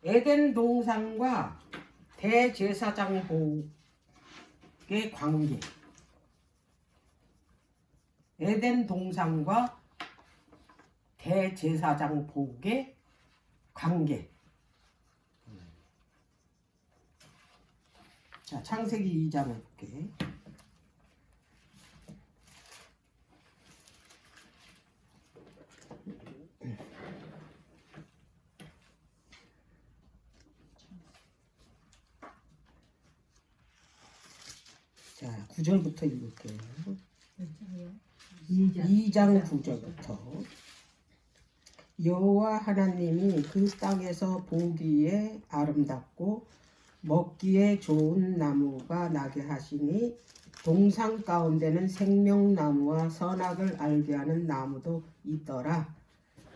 에덴 동산과 대제사장 복의 관계. 에덴 동산과 대제사장 복의 관계. 자, 창세기 2장 해볼게. 자, 9절부터 읽을게요. 2장 9절부터. 여호와 하나님이 그 땅에서 보기에 아름답고 먹기에 좋은 나무가 나게 하시니 동산 가운데는 생명나무와 선악을 알게 하는 나무도 있더라.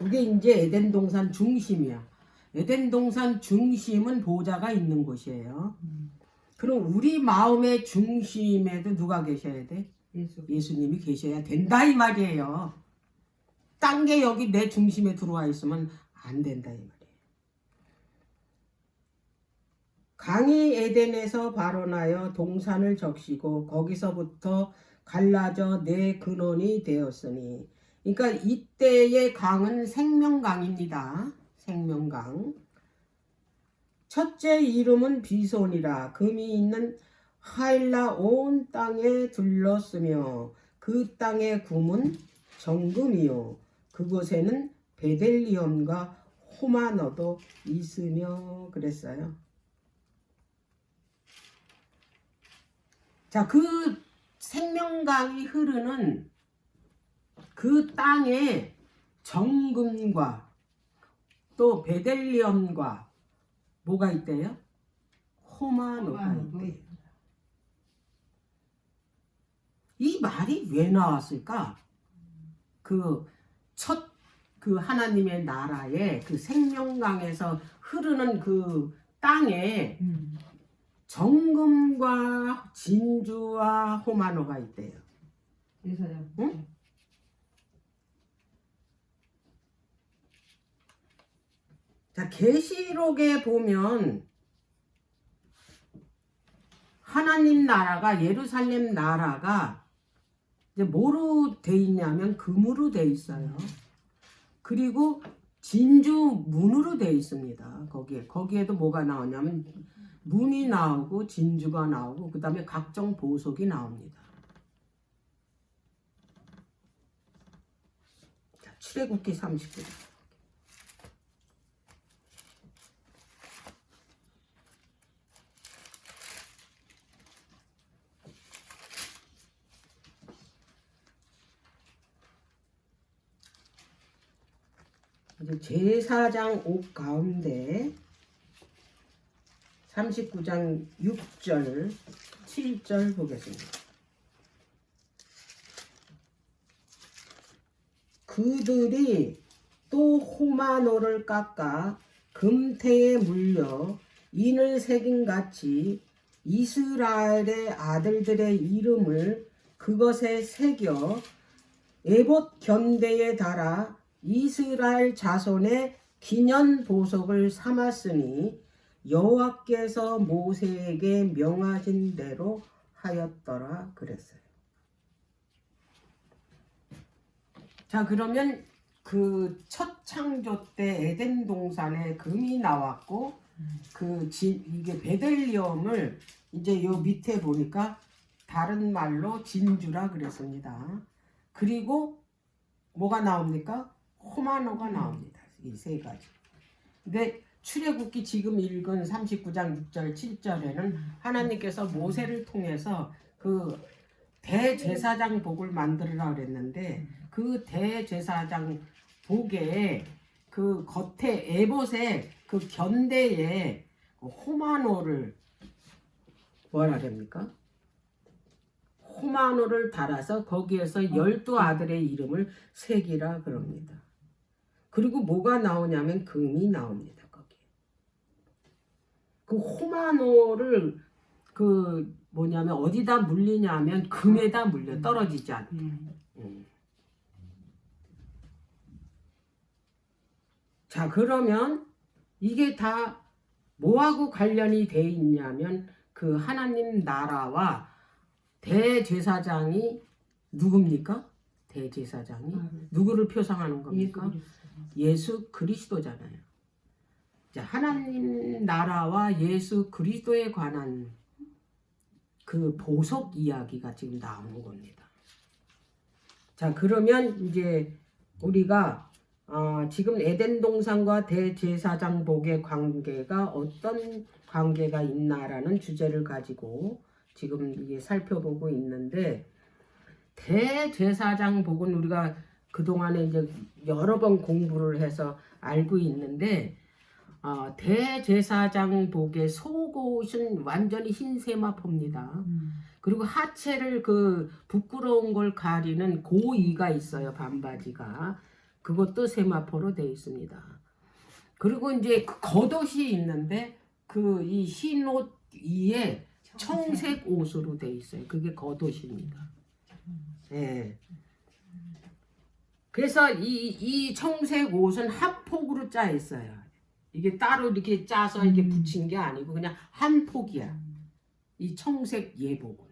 이게 이제 에덴 동산 중심이야. 에덴 동산 중심은 보좌가 있는 곳이에요. 그럼 우리 마음의 중심에도 누가 계셔야 돼? 예수님이 계셔야 된다 이 말이에요. 딴 게 여기 내 중심에 들어와 있으면 안 된다 이 말이에요. 강이 에덴에서 발원하여 동산을 적시고 거기서부터 갈라져 네 근원이 되었으니, 그러니까 이때의 강은 생명강입니다. 생명강. 첫째 이름은 비손이라. 금이 있는 하일라 온 땅에 둘렀으며 그 땅의 구문 정금이요 그곳에는 베델리엄과 호마너도 있으며 그랬어요. 자, 그 생명강이 흐르는 그 땅에 정금과 또 베델리엄과 뭐가 있대요? 호마노가 있대요. 이 말이 왜 나왔을까? 그 하나님의 나라에 그 생명강에서 흐르는 그 땅에 정금과 진주와 호마노가 있대요. 응? 자, 계시록에 보면 하나님 나라가, 예루살렘 나라가 이제 뭐로 돼 있냐면 금으로 돼 있어요. 그리고 진주 문으로 돼 있습니다. 거기에도 뭐가 나오냐면 문이 나오고 진주가 나오고 그 다음에 각종 보석이 나옵니다. 자, 출애굽기 39장. 제사장 옷 가운데 39장 6절 7절 보겠습니다. 그들이 또 호마노를 깎아 금태에 물려 인을 새김같이 이스라엘의 아들들의 이름을 그것에 새겨 에봇 견대에 달아 이스라엘 자손의 기념 보석을 삼았으니 여호와께서 모세에게 명하신 대로 하였더라 그랬어요. 자, 그러면 그 첫 창조 때 에덴 동산에 금이 나왔고 이게 베델리엄을 이제 요 밑에 보니까 다른 말로 진주라 그랬습니다. 그리고 뭐가 나옵니까? 호마노가 나옵니다. 이 세 가지. 근데 출애굽기 지금 읽은 39장 6절 7절에는 하나님께서 모세를 통해서 그 대제사장 복을 만들으라 그랬는데 그 대제사장 복에 그 겉에 에봇에 그 견대에 호마노를 뭐라 그럽니까? 호마노를 달아서 거기에서 12아들의 이름을 새기라 그럽니다. 그리고 뭐가 나오냐면 금이 나옵니다. 거기에. 그 호마노를 뭐냐면 어디다 물리냐면 금에다 물려. 떨어지지 않게. 자, 그러면 이게 다 뭐하고 관련이 돼 있냐면 그 하나님 나라와 대제사장이 누굽니까? 대제사장이 누구를 표상하는 겁니까? 예수 그리스도잖아요. 자, 하나님 나라와 예수 그리스도에 관한 그 보석 이야기가 지금 나오는 겁니다. 자, 그러면 이제 우리가 지금 에덴 동산과 대제사장 복의 관계가 어떤 관계가 있나라는 주제를 가지고 지금 이게 살펴보고 있는데, 대제사장 복은 우리가 그동안에 이제 여러 번 공부를 해서 알고 있는데, 대제사장 복의 속옷은 완전히 흰 세마포입니다. 그리고 하체를 그 부끄러운 걸 가리는 고이가 있어요. 반바지가. 그것도 세마포로 되어 있습니다. 그리고 이제 그 겉옷이 있는데 그 이 흰 옷 위에 청색 옷으로 되어 있어요. 그게 겉옷입니다. 예. 그래서 이 청색 옷은 한 폭으로 짜 있어요. 이게 따로 이렇게 짜서 이게 붙인 게 아니고 그냥 한 폭이야. 이 청색 예복은.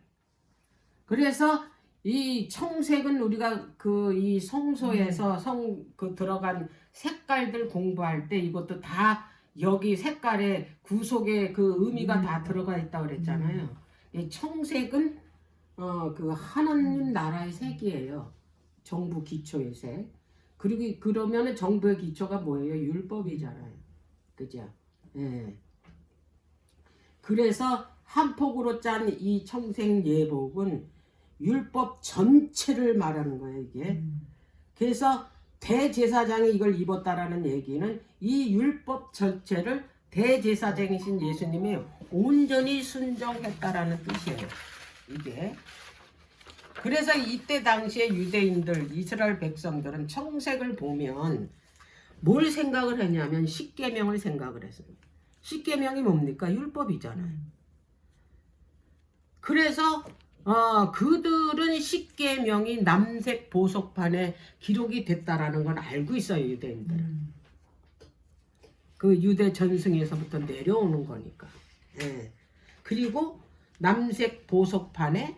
그래서 이 청색은 우리가 그 이 성소에서 그 들어간 색깔들 공부할 때 이것도 다 여기 색깔에 구속에 그 의미가 다 들어가 있다고 그랬잖아요. 이 청색은 그 하나님 나라의 색이에요. 정부 기초의 색. 그리고 그러면은 정부의 기초가 뭐예요? 율법이잖아요. 그죠? 예. 그래서 한 폭으로 짠 이 청색 예복은 율법 전체를 말하는 거예요, 이게. 그래서 대제사장이 이걸 입었다라는 얘기는 이 율법 전체를 대제사장이신 예수님이 온전히 순종했다라는 뜻이에요, 이게. 그래서 이때 당시에 유대인들, 이스라엘 백성들은 청색을 보면 뭘 생각을 했냐면 십계명을 생각을 했습니다. 십계명이 뭡니까? 율법이잖아요. 그래서 그들은 십계명이 남색 보석판에 기록이 됐다라는 건 알고 있어요, 유대인들은. 그 유대 전승에서부터 내려오는 거니까. 예. 그리고 남색 보석판에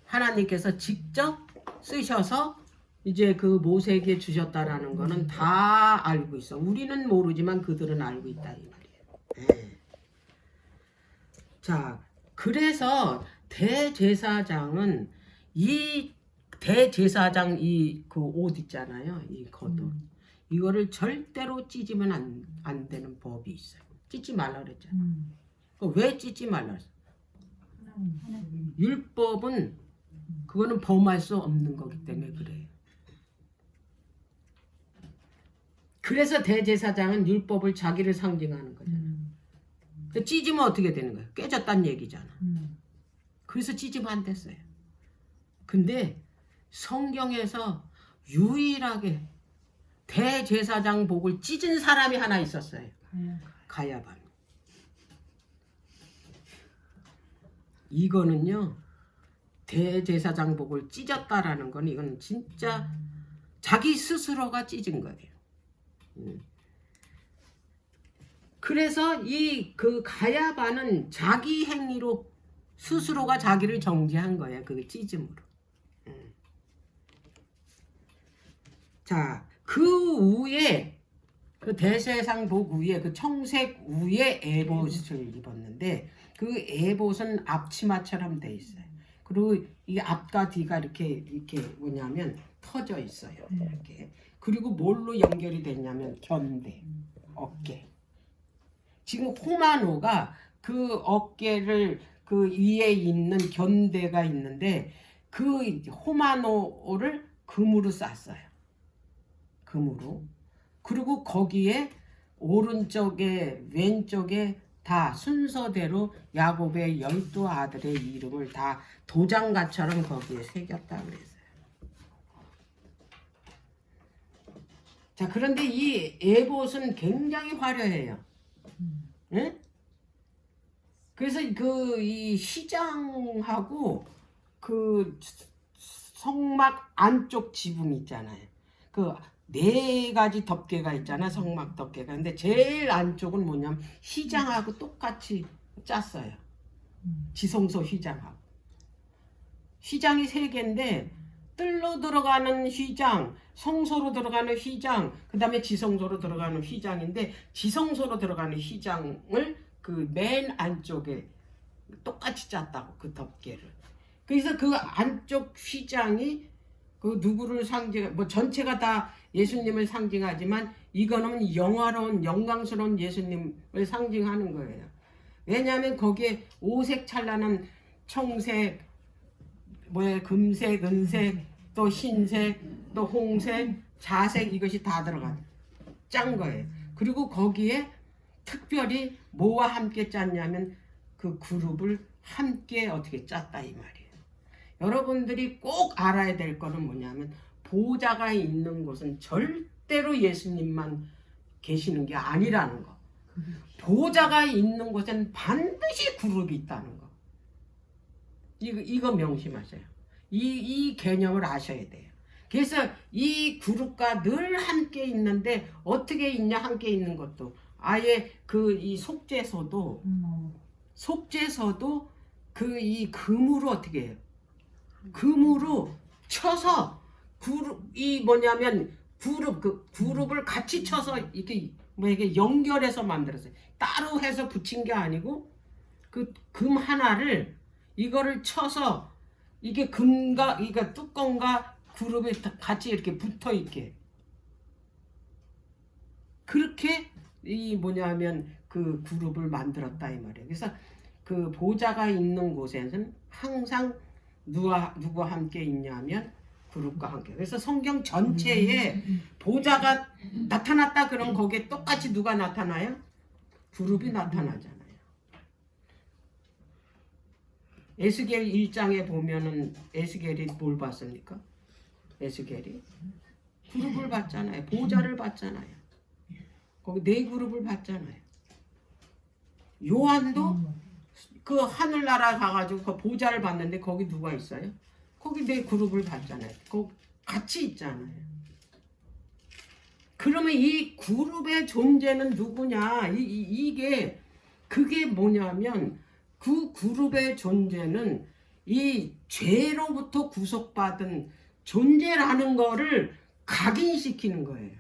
하나님께서 직접 쓰셔서 이제 그 모세에게 주셨다라는 거는 다 알고 있어. 우리는 모르지만 그들은 알고 있다 이 말이에요. 예. 자, 그래서 대제사장은 이 대제사장 이 그 옷 있잖아요. 이 겉옷. 이거를 절대로 찢으면 안 되는 법이 있어요. 찢지 말라 그랬잖아. 왜 찢지 말라 그랬어? 율법은 그거는 범할 수 없는 거기 때문에 그래요. 그래서 대제사장은 율법을 자기를 상징하는 거잖아. 찢으면 어떻게 되는 거야? 깨졌다는 얘기잖아. 그래서 찢으면 안 됐어요. 근데 성경에서 유일하게 대제사장 복을 찢은 사람이 하나 있었어요. 가야반. 이거는요, 대제사장 복을 찢었다라는 건 이건 진짜 자기 스스로가 찢은 거예요. 그래서 이 그 가야반은 자기 행위로 스스로가 자기를 정죄한 거예요. 그 찢음으로. 자, 그 위에 그 대제사장 복 위에 그 청색 위에 에봇을 입었는데 그 에봇은 앞치마처럼 돼 있어요. 그리고 이 앞과 뒤가 이렇게 뭐냐면 터져 있어요. 이렇게. 그리고 뭘로 연결이 됐냐면 견대, 어깨. 지금 호마노가 그 어깨를 그 위에 있는 견대가 있는데 그 호마노를 금으로 쌌어요. 금으로. 그리고 거기에 오른쪽에 왼쪽에 다 순서대로 야곱의 12아들의 이름을 다 도장가처럼 거기에 새겼다고 그랬어요. 자, 그런데 이 에봇은 굉장히 화려해요. 응? 그래서 그 이 시장하고 그 성막 안쪽 지붕 있잖아요. 그 네 가지 덮개가 있잖아, 성막 덮개가. 근데 제일 안쪽은 뭐냐면 휘장하고 똑같이 짰어요. 지성소 휘장하고. 휘장이 세 개인데 뜰로 들어가는 휘장, 성소로 들어가는 휘장, 그 다음에 지성소로 들어가는 휘장인데 지성소로 들어가는 휘장을 그 맨 안쪽에 똑같이 짰다고, 그 덮개를. 그래서 그 안쪽 휘장이 그 누구를 상징, 뭐 전체가 다 예수님을 상징하지만 이거는 영화로운 영광스러운 예수님을 상징하는 거예요. 왜냐하면 거기에 오색 찬란한 청색, 금색, 은색, 또 흰색, 또 홍색, 자색, 이것이 다 짠 거예요. 그리고 거기에 특별히 뭐와 함께 짰냐면 그 그룹을 함께 어떻게 짰다 이 말이에요. 여러분들이 꼭 알아야 될 거는 뭐냐면 보좌가 있는 곳은 절대로 예수님만 계시는 게 아니라는 거. 보좌가 있는 곳엔 반드시 그룹이 있다는 거. 이거 명심하세요. 이 개념을 아셔야 돼요. 그래서 이 그룹과 늘 함께 있는데 어떻게 있냐, 함께 있는 것도. 아예 이 속죄소도 그 이 금으로 어떻게 해요? 금으로 쳐서 그룹을 같이 쳐서 이게 연결해서 만들었어요. 따로 해서 붙인 게 아니고 그 금 하나를 이거를 쳐서 이게 금과 이거 뚜껑과 그룹이 같이 이렇게 붙어 있게, 그렇게 그 그룹을 만들었다 이 말이에요. 그래서 그 보좌가 있는 곳에는 항상 누구와 함께 있냐면 그룹과 함께. 그래서 성경 전체에 보좌가 나타났다 그러면 거기에 똑같이 누가 나타나요? 그룹이 나타나잖아요. 에스겔 1장에 보면은 에스겔이 뭘 봤습니까? 에스겔이 그룹을 봤잖아요. 보좌를 봤잖아요. 거기 네 그룹을 봤잖아요. 요한도 그 하늘나라 가가지고 그 보좌를 봤는데 거기 누가 있어요? 거기 네 그룹을 봤잖아요. 거기 같이 있잖아요. 그러면 이 그룹의 존재는 누구냐? 그게 뭐냐면 그 그룹의 존재는 이 죄로부터 구속받은 존재라는 거를 각인시키는 거예요.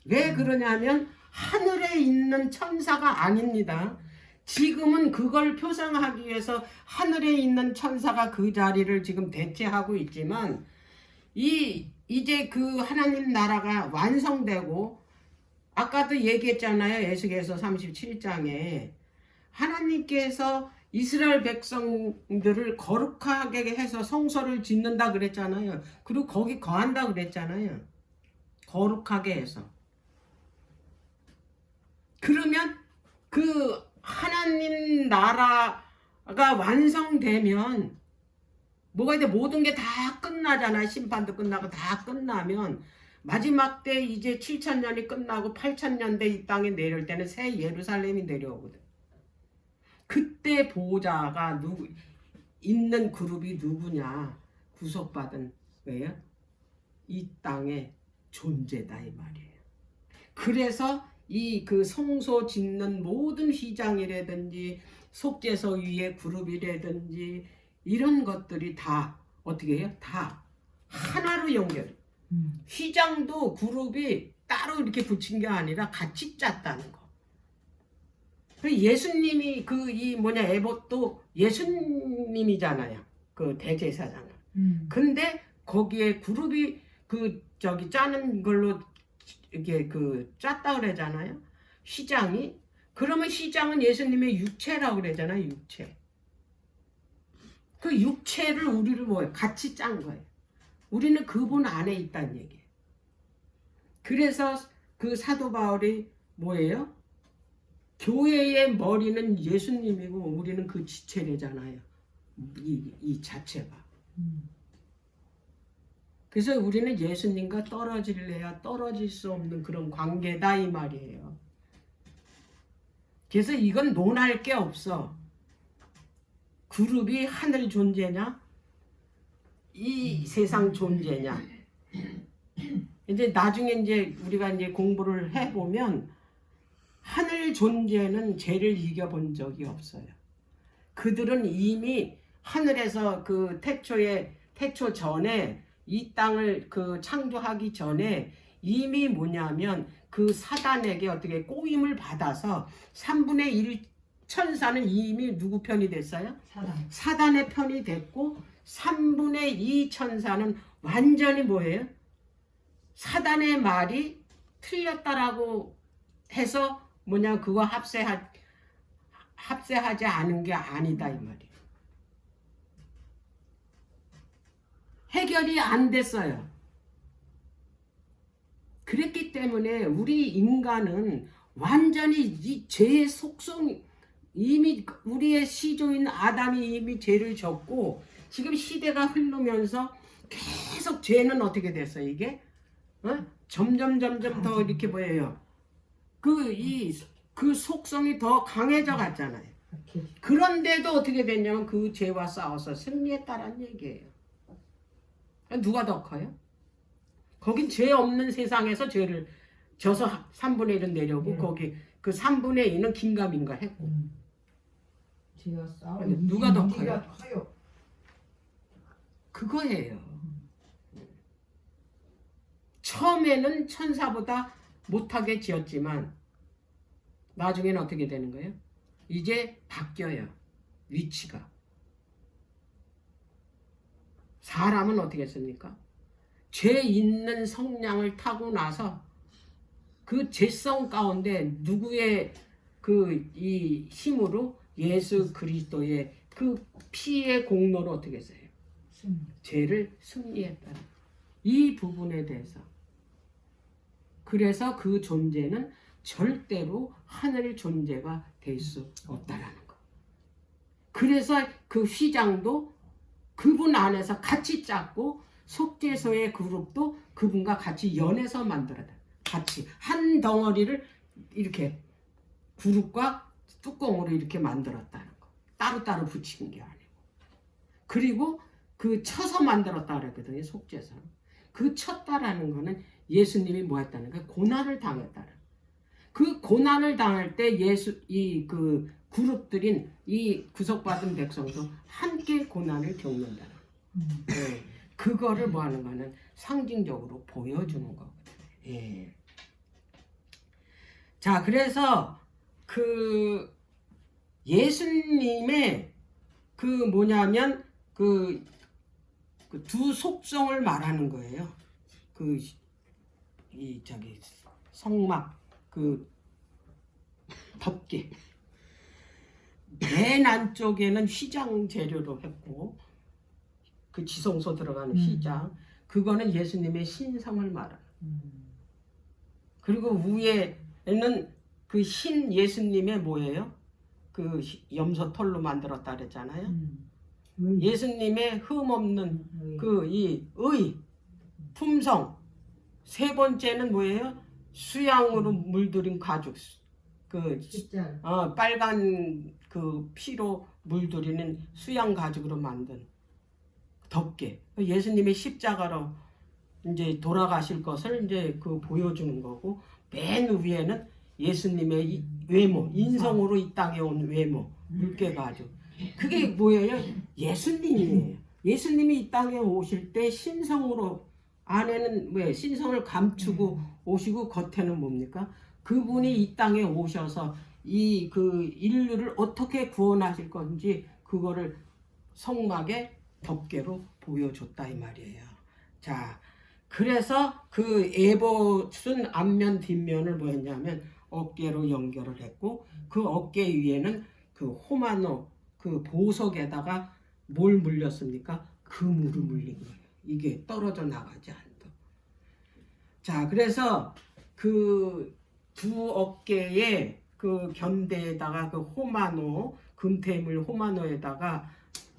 왜 그러냐면 하늘에 있는 천사가 아닙니다. 지금은 그걸 표상하기 위해서 하늘에 있는 천사가 그 자리를 지금 대체하고 있지만 이제 그 하나님 나라가 완성되고, 아까도 얘기했잖아요. 에스겔서 37장에 하나님께서 이스라엘 백성들을 거룩하게 해서 성소를 짓는다 그랬잖아요. 그리고 거기 거한다 그랬잖아요. 거룩하게 해서. 그러면 그 하나님 나라가 완성되면 뭐가 돼? 모든 게 다 끝나잖아. 심판도 끝나고 다 끝나면 마지막 때 이제 7,000년이 끝나고 8,000년대 이 땅에 내려올 때는 새 예루살렘이 내려오거든. 그때 보호자가 있는 그룹이 누구냐? 구속받은, 왜요? 이 땅의 존재다 이 말이에요. 그래서 그 성소 짓는 모든 휘장이라든지 속죄소 위에 그룹이라든지 이런 것들이 다 어떻게 해요? 다 하나로 연결. 휘장도 그룹이 따로 이렇게 붙인 게 아니라 같이 짰다는 거. 예수님이 에봇도 예수님이잖아요. 그 대제사장은. 근데 거기에 그룹이 짜는 걸로 이게 짰다 그러잖아요. 휘장이. 그러면 휘장은 예수님의 육체라고 그러잖아요. 육체. 그 육체를 우리를 같이 짠 거예요. 우리는 그분 안에 있다는 얘기예요. 그래서 그 사도 바울이 뭐예요? 교회의 머리는 예수님이고 우리는 그 지체래잖아요. 이 자체가. 그래서 우리는 예수님과 떨어질래야 떨어질 수 없는 그런 관계다 이 말이에요. 그래서 이건 논할 게 없어. 그룹이 하늘 존재냐? 이 세상 존재냐? 이제 나중에 이제 우리가 이제 공부를 해보면 하늘 존재는 죄를 이겨본 적이 없어요. 그들은 이미 하늘에서 그 태초 전에 이 땅을 그 창조하기 전에 이미 뭐냐면 그 사단에게 어떻게 꼬임을 받아서 3분의 1 천사는 이미 누구 편이 됐어요? 사단의 편이 됐고 3분의 2 천사는 완전히 뭐예요? 사단의 말이 틀렸다라고 해서 뭐냐 그거 합세하지 않은 게 아니다 이 말이에요. 해결이 안 됐어요. 그랬기 때문에 우리 인간은 완전히 이 죄의 속성 이미 우리의 시조인 아담이 이미 죄를 졌고 지금 시대가 흐르면서 계속 죄는 어떻게 됐어요 이게? 점점 더 이렇게 보여요. 그 속성이 더 강해져 갔잖아요. 그런데도 어떻게 됐냐면 그 죄와 싸워서 승리했다라는 얘기예요. 누가 더 커요? 거긴 죄 없는 세상에서 죄를 져서 3분의 1은 내려오고 거기 그 3분의 2는 긴가민가 했고 죄와 싸워. 누가 더 커요? 그거예요. 처음에는 천사보다 못하게 지었지만 나중에는 어떻게 되는 거예요? 이제 바뀌어요. 위치가. 사람은 어떻게 했습니까? 죄 있는 성량을 타고 나서 그 죄성 가운데 누구의 이 힘으로 예수 그리스도의 그 피의 공로로 어떻게 했어요? 죄를 승리했다. 이 부분에 대해서. 그래서 그 존재는 절대로 하늘 존재가 될 수 없다라는 거. 그래서 그 휘장도 그분 안에서 같이 짰고 속죄소의 그룹도 그분과 같이 연해서 만들어다. 같이 한 덩어리를 이렇게 그룹과 뚜껑으로 이렇게 만들었다는 거. 따로따로 붙인 게 아니고. 그리고 그 쳐서 만들었다 그랬거든요. 속죄소는. 그 쳤다라는 거는 예수님이 뭐 했다는 거예요? 고난을 당했다는. 그 고난을 당할 때 그 그룹들인 이 구속받은 백성도 함께 고난을 겪는다는. 네. 그거를 뭐 하는 거는 상징적으로 보여주는 거거든요. 예. 자, 그래서 그 예수님의 그 뭐냐면 그 두 속성을 말하는 거예요. 이 성막 덮개 맨 안쪽에는 휘장 재료로 했고 그 지성소 들어가는 휘장 그거는 예수님의 신성을 말해요. 그리고 위에는 그 신 예수님의 뭐예요? 그 염소털로 만들었다 그랬잖아요. 예수님의 흠없는 그 이 품성. 세 번째는 뭐예요? 수양으로 물들인 가죽. 빨간 그 피로 물들이는 수양 가죽으로 만든 덮개. 예수님의 십자가로 이제 돌아가실 것을 이제 그 보여주는 거고 맨 위에는 예수님의 이 외모, 인성으로 이 땅에 온 외모, 물개 가죽. 그게 뭐예요? 예수님이에요. 예수님이 이 땅에 오실 때 신성으로 안에는 왜 신성을 감추고 오시고 겉에는 뭡니까? 그분이 이 땅에 오셔서 이 그 인류를 어떻게 구원하실 건지 그거를 성막의 덮개로 보여줬다 이 말이에요. 자, 그래서 그 에봇은 앞면 뒷면을 뭐 했냐면 어깨로 연결을 했고 그 어깨 위에는 그 호마노 그 보석에다가 뭘 물렸습니까? 금으로 물린 거예요. 이게 떨어져 나가지 않도록. 자, 그래서 그 두 어깨에 그 견대에다가 그 호마노 금태물 호마노에다가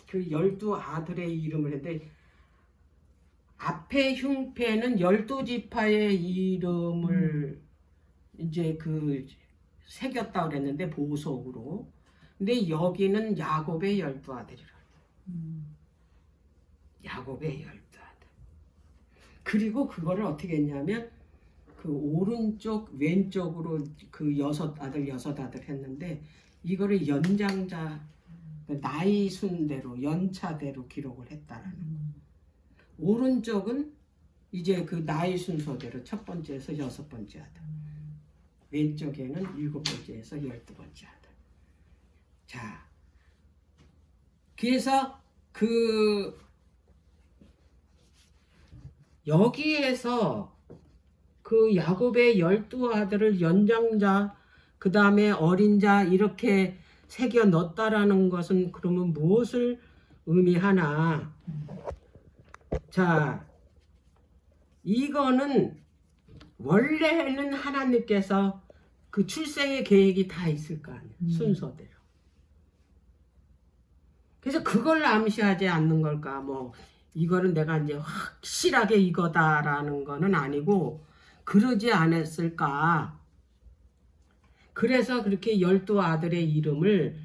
그 12아들의 이름을 했는데 앞에 흉패는 12지파의 이름을 이제 그 새겼다 그랬는데 보석으로. 근데 여기는 야곱의 12아들이라. 야곱의 12아들. 그리고 그거를 어떻게 했냐면 그 오른쪽 왼쪽으로 그 여섯 아들 했는데 이거를 연장자 나이 순대로 연차대로 기록을 했다라는 거. 오른쪽은 이제 그 나이 순서대로 첫 번째에서 여섯 번째 아들, 왼쪽에는 일곱 번째에서 12번째 아들. 자, 그래서 그 여기에서 그 야곱의 12아들을 연장자 그 다음에 어린 자 이렇게 새겨 넣었다라는 것은 그러면 무엇을 의미하나? 자, 이거는 원래는 하나님께서 그 출생의 계획이 다 있을 거 아니에요. 순서대로. 그래서 그걸 암시하지 않는 걸까? 뭐 이거는 내가 이제 확실하게 이거다라는 거는 아니고 그러지 않았을까? 그래서 그렇게 12아들의 이름을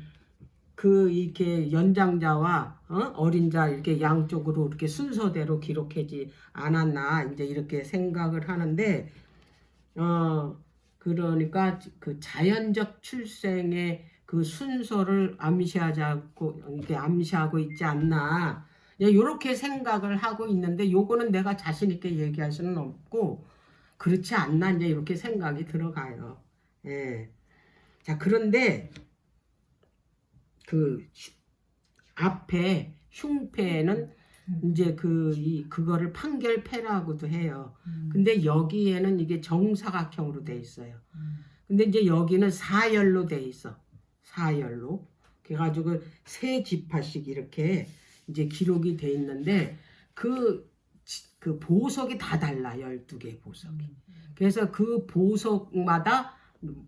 그 이렇게 연장자와 어린 자 이렇게 양쪽으로 이렇게 순서대로 기록하지 않았나 이제 이렇게 생각을 하는데 그러니까 그 자연적 출생의 그 순서를 이렇게 암시하고 있지 않나 이렇게 생각을 하고 있는데 요거는 내가 자신 있게 얘기할 수는 없고 그렇지 않나 이제 이렇게 생각이 들어가요. 예. 자, 그런데 그 앞에 흉패는 이제 그거를 판결패라고도 해요. 근데 여기에는 이게 정사각형으로 돼 있어요. 근데 이제 여기는 사열로 돼 있어. 사열로. 그래가지고 세 지파씩 이렇게 이제 기록이 돼 있는데 그 보석이 다 달라. 12개 보석이. 그래서 그 보석마다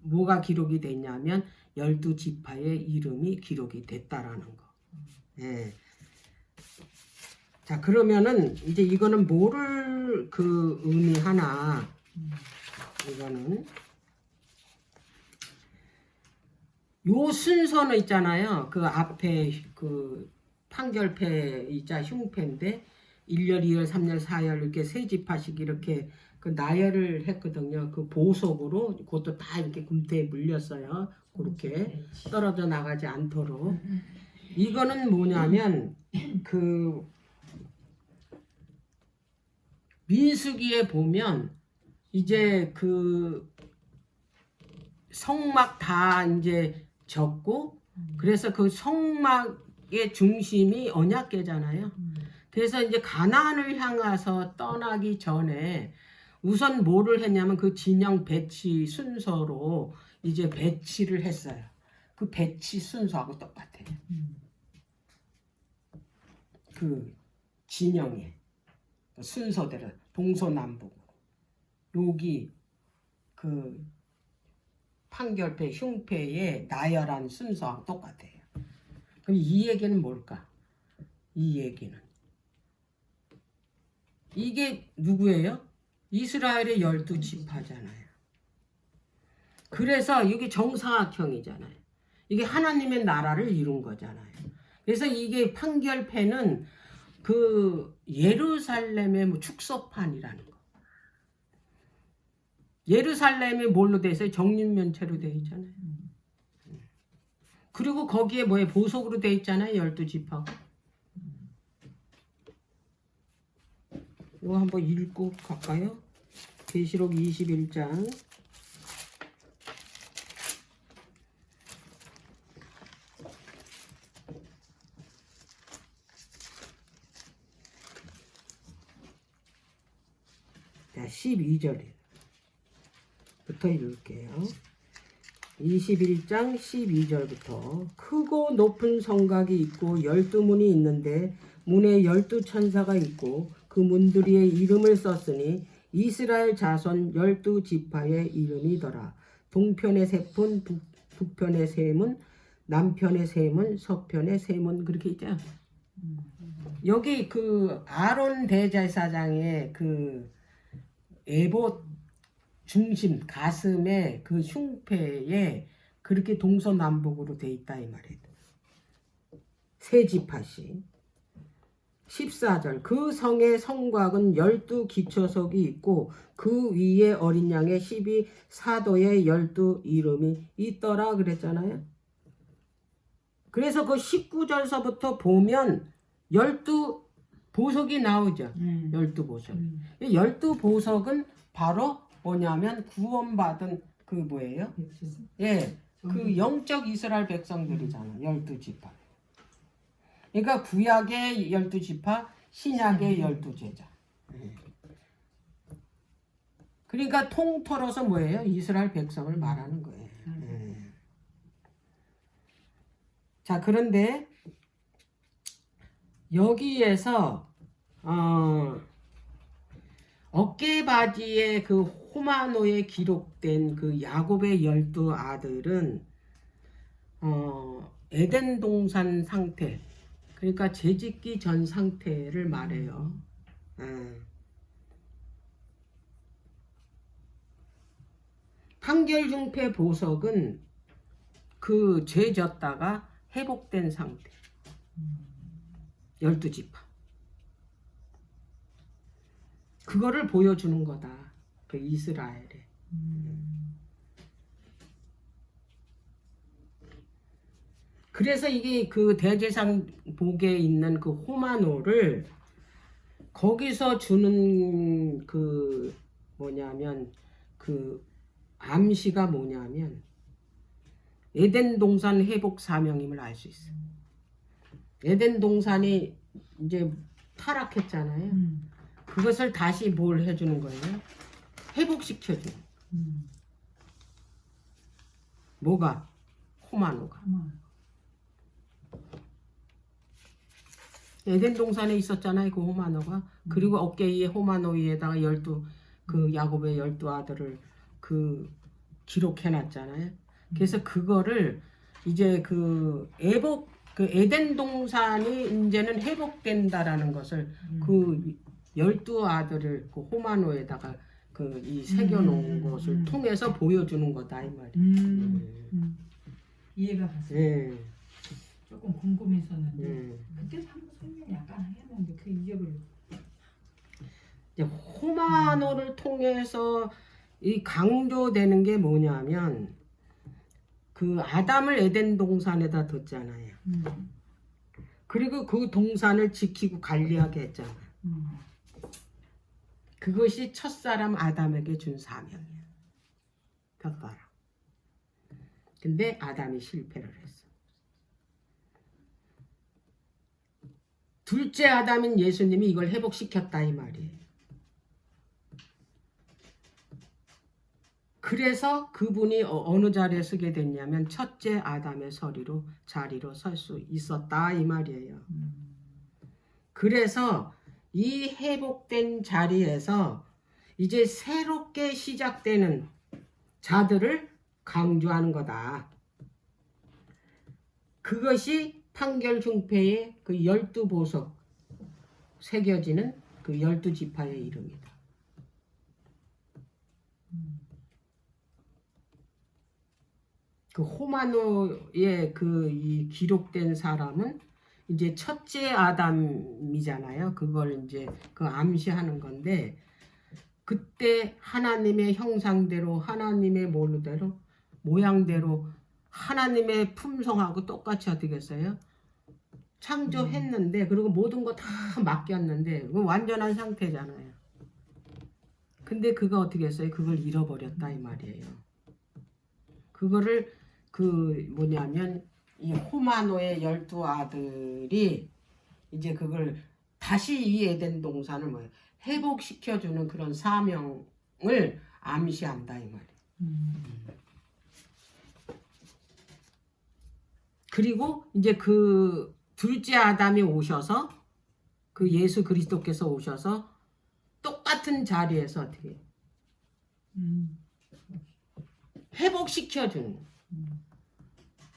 뭐가 기록이 됐냐면 12지파의 이름이 기록이 됐다라는 거. 예. 자, 그러면은 이제 이거는 뭐를 그 의미하나? 이거는 요 순서는 있잖아요. 그 앞에 그 판결패 있자 흉패인데 1열, 2열, 3열, 4열 이렇게 세 지파씩 이렇게 그 나열을 했거든요. 그 보석으로 그것도 다 이렇게 금태에 물렸어요. 그렇게 떨어져 나가지 않도록. 이거는 뭐냐면 그 민수기에 보면 이제 그 성막 다 이제 적고 그래서 그 성막의 중심이 언약궤잖아요. 그래서 이제 가나안을 향해서 떠나기 전에 우선 뭐를 했냐면 그 진영 배치 순서로 이제 배치를 했어요. 그 배치 순서하고 똑같아요. 그 진영의 순서대로 동서남북 여기 그 판결패 흉패의 나열한 순서하고 똑같아요. 그럼 이 얘기는 뭘까? 이 얘기는 이게 누구예요? 이스라엘의 12지파잖아요. 그래서 이게 정사각형이잖아요. 이게 하나님의 나라를 이룬 거잖아요. 그래서 이게 판결패는 그 예루살렘의 뭐 축소판이라는 거. 예루살렘이 뭘로 돼 있어요? 정육면체로 돼 있잖아요. 그리고 거기에 뭐에 보석으로 돼 있잖아요. 12지파가. 이거 한번 읽고 갈까요? 계시록 21장. 자, 12절부터 읽을게요. 21장 12절부터 크고 높은 성곽이 있고 12문이 있는데 문에 12천사가 있고 그 문들이의 이름을 썼으니 이스라엘 자손 12지파의 이름이더라. 동편의 세 문, 북편의 세 문, 남편의 세 문, 서편의 세 문 그렇게 있죠. 여기 그 아론 대제사장의 그 에봇 중심 가슴에 그 흉패에 그렇게 동서남북으로 돼 있다 이 말이에요. 세 지파씩. 14절 그 성의 성곽은 12기초석이 있고 그 위에 어린 양의 12사도의 12 이름이 있더라 그랬잖아요. 그래서 그 19절서부터 보면 12보석이 나오죠. 12보석. 12보석은 바로 뭐냐면 구원받은 그 뭐예요? 예, 그 영적 이스라엘 백성들이잖아. 12지파. 그러니까 구약의 12지파, 신약의 12제자. 그러니까 통틀어서 뭐예요? 이스라엘 백성을 말하는 거예요. 자, 그런데 여기에서 어깨바지에 그 호마노에 기록된 그 야곱의 12아들은 에덴 동산 상태, 그러니까 재짓기 전 상태를 말해요. 판결중패 보석은 그 죄 졌다가 회복된 상태. 12지파. 그거를 보여주는 거다. 그 이스라엘에. 그래서 이게 그 대제상 복에 있는 그 호마노를 거기서 주는 그 뭐냐면 그 암시가 뭐냐면 에덴 동산 회복 사명임을 알 수 있어요. 에덴 동산이 이제 타락했잖아요. 그것을 다시 뭘 해주는 거예요? 회복시켜주는. 뭐가? 호마노가. 에덴 동산에 있었잖아요. 그 호마노가. 그리고 어깨 위에 호마노 위에다가 그 야곱의 12아들을 그 기록해놨잖아요. 그래서 그거를 이제 그 에덴 동산이 이제는 회복된다라는 것을 그 12아들을 그 호마노에다가 그 이 새겨놓은 것을 통해서 보여주는 거다 이 말이에요. 이해가 갔어요. 예. 조금 궁금했었는데 그때 한번 설명 약간 했는데 그 잊어버렸어. 이제 호마노를 통해서 이 강조되는 게 뭐냐면 그 아담을 에덴 동산에다 뒀잖아요. 그리고 그 동산을 지키고 관리하게 했잖아요. 그것이 첫사람 아담에게 준 사명이에요. 곁봐라. 근데 아담이 실패를 했어. 둘째 아담인 예수님이 이걸 회복시켰다 이 말이에요. 그래서 그분이 어느 자리에 서게 됐냐면 첫째 아담의 자리로 설 수 있었다 이 말이에요. 그래서 이 회복된 자리에서 이제 새롭게 시작되는 자들을 강조하는 거다. 그것이 판결중패의 그 12보석 새겨지는 그 12지파의 이름이다. 그 호마노에 이 기록된 사람은 이제 첫째 아담이잖아요. 그걸 이제 그 암시하는 건데 그때 하나님의 형상대로 하나님의 모양대로 하나님의 품성하고 똑같이 어떻게 했어요? 창조했는데 그리고 모든 거 다 맡겼는데 완전한 상태잖아요. 근데 그가 어떻게 했어요? 그걸 잃어버렸다 이 말이에요. 그거를 이 호마노의 12아들이 이제 그걸 다시 이 에덴 동산을 회복시켜주는 그런 사명을 암시한다 이 말이에요. 그리고 이제 그 둘째 아담이 오셔서 그 예수 그리스도께서 오셔서 똑같은 자리에서 어떻게 회복시켜주는 거예요.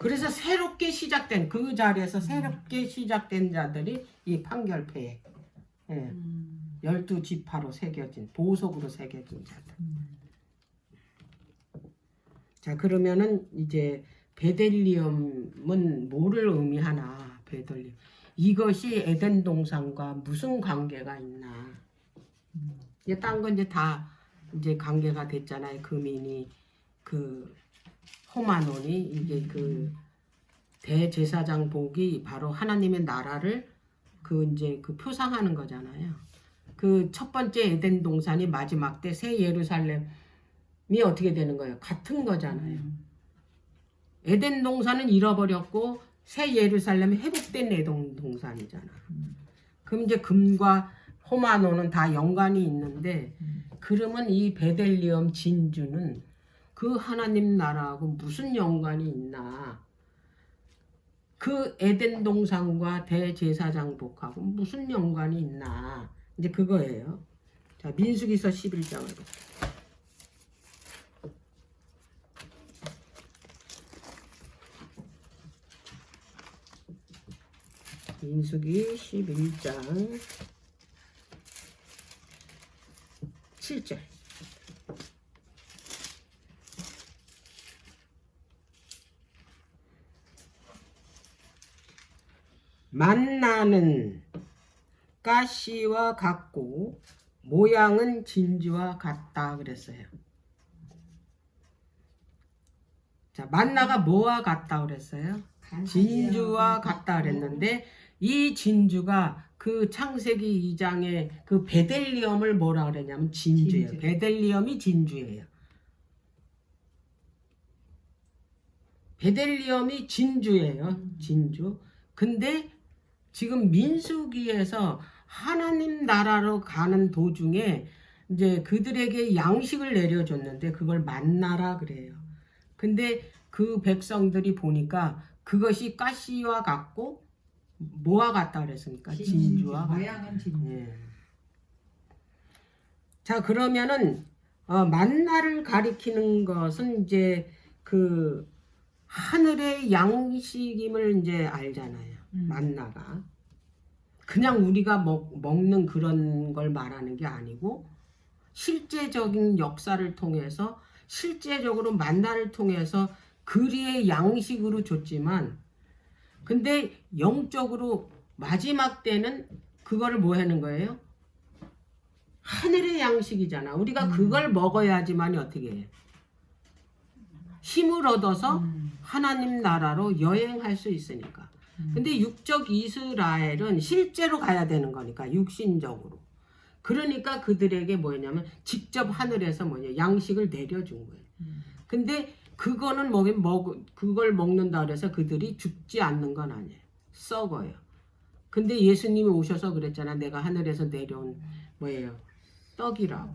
그래서 새롭게 시작된 그 자리에서 새롭게 시작된 자들이 이 판결패에 12지파로 새겨진 보석으로 새겨진 자들. 자 그러면은 이제 베들리엄은 뭐를 의미하나? 베들리엄 이것이 에덴 동산과 무슨 관계가 있나? 이제 딴 건 이제 다 이제 관계가 됐잖아요. 금인이 그 호마논이 이게 그 대제사장 복이 바로 하나님의 나라를 그 이제 그 표상하는 거잖아요. 그 첫 번째 에덴 동산이 마지막 때 새 예루살렘이 어떻게 되는 거예요? 같은 거잖아요. 에덴 동산은 잃어버렸고 새 예루살렘이 회복된 에덴 동산이잖아. 그럼 이제 금과 호마노는 다 연관이 있는데 그러면 이 베들리엄 진주는 그 하나님 나라하고 무슨 연관이 있나? 그 에덴 동산과 대제사장복하고 무슨 연관이 있나? 이제 그거예요. 자, 민수기서 11장을 볼게요. 민수기 11장 7절. 만나는 가시와 같고 모양은 진주와 같다 그랬어요. 자, 만나가 뭐와 같다 그랬어요? 진주와 같다 그랬는데 이 진주가 그 창세기 2장에 그 베들리엄을 뭐라 그랬냐면 진주예요. 진주. 베들리엄이 진주예요. 베들리엄이 진주예요. 진주. 근데 지금 민수기에서 하나님 나라로 가는 도중에 이제 그들에게 양식을 내려줬는데 그걸 만나라 그래요. 근데 그 백성들이 보니까 그것이 가시와 같고 뭐와 같다 그랬습니까? 진주와 같다. 모양은 진주. 예. 자, 그러면은 만나를 가리키는 것은 이제 그 하늘의 양식임을 이제 알잖아요. 만나가 그냥 우리가 먹는 그런 걸 말하는 게 아니고 실제적인 역사를 통해서 실제적으로 만나를 통해서 그리의 양식으로 줬지만 근데 영적으로 마지막 때는 그거를 뭐 하는 거예요? 하늘의 양식이잖아. 우리가 그걸 먹어야지만 어떻게 해? 힘을 얻어서 하나님 나라로 여행할 수 있으니까. 근데 육적 이스라엘은 실제로 가야 되는 거니까 육신적으로. 그러니까 그들에게 뭐냐면 직접 하늘에서 뭐냐 양식을 내려준 거예요. 근데 그거는 그걸 먹는다 그래서 그들이 죽지 않는 건 아니에요. 썩어요. 근데 예수님이 오셔서 그랬잖아. 내가 하늘에서 내려온 뭐예요? 떡이라고.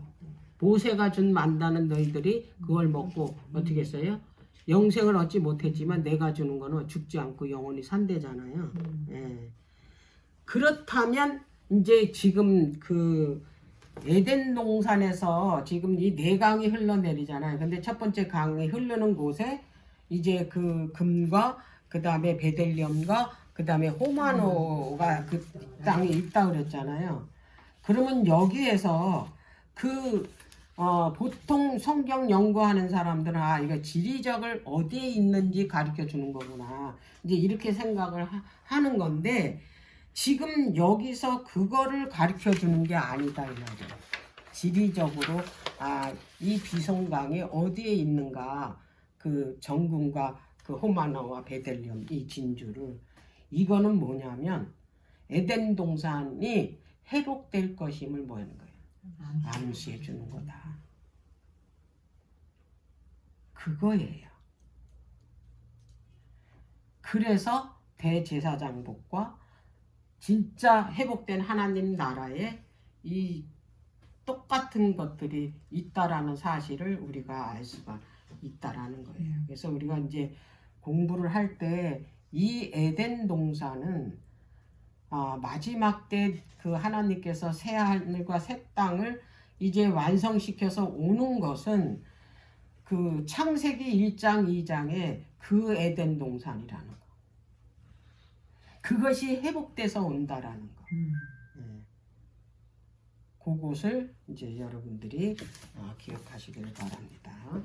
모세가 준 만다는 너희들이 그걸 먹고 어떻게 했어요? 영생을 얻지 못했지만 내가 주는 거는 죽지 않고 영원히 산대잖아요. 예. 그렇다면 이제 지금 그 에덴 동산에서 지금 이 네 강이 흘러내리잖아요. 근데 첫 번째 강이 흐르는 곳에 이제 그 금과 그 다음에 베들리엄과 그 다음에 호마노가 그 땅에 있다 그랬잖아요. 그러면 여기에서 그 보통 성경 연구하는 사람들은 이거 지리적을 어디에 있는지 가르쳐 주는 거구나. 이제 이렇게 생각을 하는 건데 지금 여기서 그거를 가르쳐 주는 게 아니다 이 말이에요. 지리적으로 이 비송강이 어디에 있는가 그 정금과 그 호마노와 베들리엄 이 진주를 이거는 뭐냐면 에덴 동산이 회복될 것임을 뭐 하는 거예요? 암시해 주는 거다. 그거예요. 그래서 대제사장복과 진짜 회복된 하나님 나라에 이 똑같은 것들이 있다라는 사실을 우리가 알 수가 있다라는 거예요. 그래서 우리가 이제 공부를 할 때 이 에덴 동산은 마지막 때 그 하나님께서 새 하늘과 새 땅을 이제 완성시켜서 오는 것은 그 창세기 1장 2장에 그 에덴 동산이라는 거. 그것이 회복돼서 온다라는 거. 그것을 이제 여러분들이 기억하시길 바랍니다.